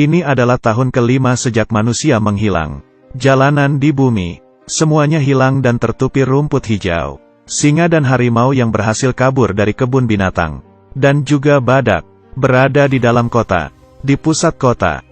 Ini adalah tahun kelima sejak manusia menghilang. Jalanan di bumi, semuanya hilang dan tertutupi rumput hijau. Singa dan harimau yang berhasil kabur dari kebun binatang, dan juga badak, berada di dalam kota, di pusat kota.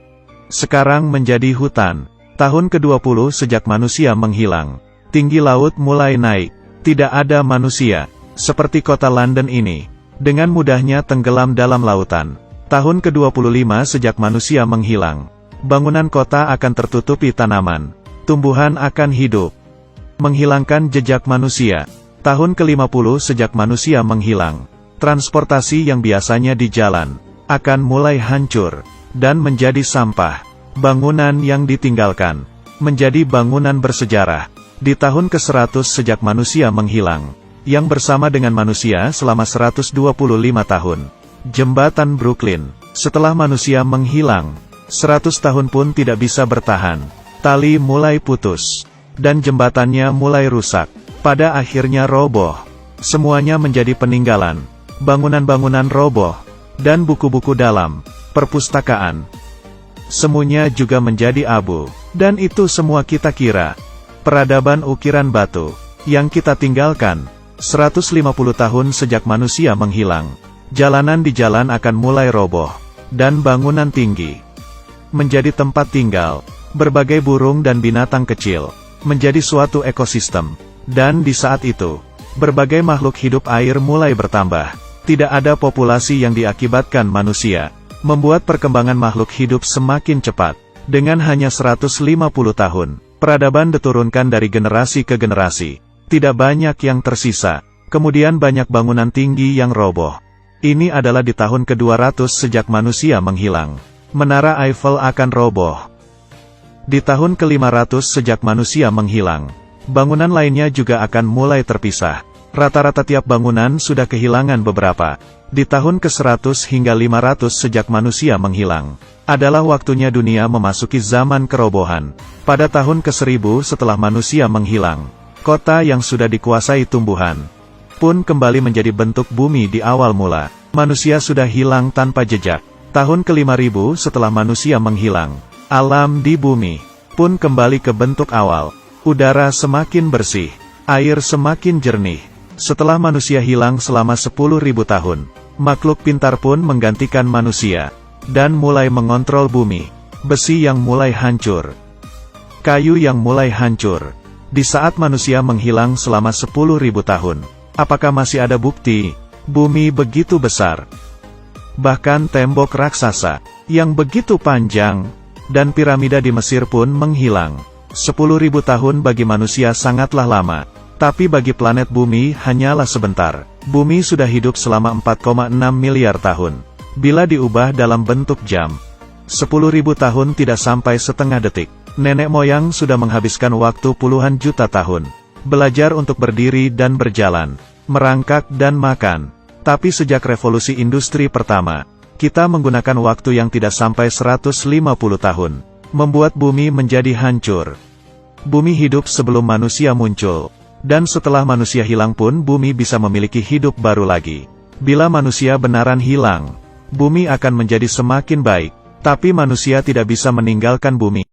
Sekarang menjadi hutan. Tahun ke-20 sejak manusia menghilang. Tinggi laut mulai naik. Tidak ada manusia, seperti kota London ini, dengan mudahnya tenggelam dalam lautan. Tahun ke-25 sejak manusia menghilang. Bangunan kota akan tertutupi tanaman. Tumbuhan akan hidup. Menghilangkan jejak manusia. Tahun ke-50 sejak manusia menghilang. Transportasi yang biasanya di jalan, akan mulai hancur, dan menjadi sampah. Bangunan yang ditinggalkan, menjadi bangunan bersejarah. Di tahun ke-100 sejak manusia menghilang, yang bersama dengan manusia selama 125 tahun. Jembatan Brooklyn, setelah manusia menghilang, 100 tahun pun tidak bisa bertahan. Tali mulai putus, dan jembatannya mulai rusak. Pada akhirnya roboh. Semuanya menjadi peninggalan. Bangunan-bangunan roboh, dan buku-buku dalam perpustakaan. Semuanya juga menjadi abu. Dan itu semua kita kira peradaban ukiran batu, yang kita tinggalkan. 150 tahun sejak manusia menghilang. Jalanan di jalan akan mulai roboh, dan bangunan tinggi menjadi tempat tinggal berbagai burung dan binatang kecil, menjadi suatu ekosistem. Dan di saat itu, berbagai makhluk hidup air mulai bertambah. Tidak ada populasi yang diakibatkan manusia, membuat perkembangan makhluk hidup semakin cepat. Dengan hanya 150 tahun, peradaban diturunkan dari generasi ke generasi. Tidak banyak yang tersisa. Kemudian banyak bangunan tinggi yang roboh. Ini adalah di tahun ke-200 sejak manusia menghilang. Menara Eiffel akan roboh. Di tahun ke-500 sejak manusia menghilang, bangunan lainnya juga akan mulai terpisah. Rata-rata tiap bangunan sudah kehilangan beberapa. Di tahun ke-100 hingga 500 sejak manusia menghilang, adalah waktunya dunia memasuki zaman kerobohan. Pada tahun ke-1000 setelah manusia menghilang, kota yang sudah dikuasai tumbuhan pun kembali menjadi bentuk bumi di awal mula. Manusia sudah hilang tanpa jejak. Tahun ke-5000 setelah manusia menghilang, alam di bumi pun kembali ke bentuk awal. Udara semakin bersih, air semakin jernih. Setelah manusia hilang selama 10.000 tahun, makhluk pintar pun menggantikan manusia, dan mulai mengontrol bumi. Besi yang mulai hancur, kayu yang mulai hancur. Di saat manusia menghilang selama 10.000 tahun, apakah masih ada bukti? Bumi begitu besar. Bahkan tembok raksasa, yang begitu panjang, dan piramida di Mesir pun menghilang. 10.000 tahun bagi manusia sangatlah lama. Tapi bagi planet bumi hanyalah sebentar. Bumi sudah hidup selama 4,6 miliar tahun. Bila diubah dalam bentuk jam, 10.000 tahun tidak sampai setengah detik. Nenek moyang sudah menghabiskan waktu puluhan juta tahun. Belajar untuk berdiri dan berjalan, merangkak dan makan. Tapi sejak revolusi industri pertama, kita menggunakan waktu yang tidak sampai 150 tahun, membuat bumi menjadi hancur. Bumi hidup sebelum manusia muncul, dan setelah manusia hilang pun bumi bisa memiliki hidup baru lagi. Bila manusia benaran hilang, bumi akan menjadi semakin baik, tapi manusia tidak bisa meninggalkan bumi.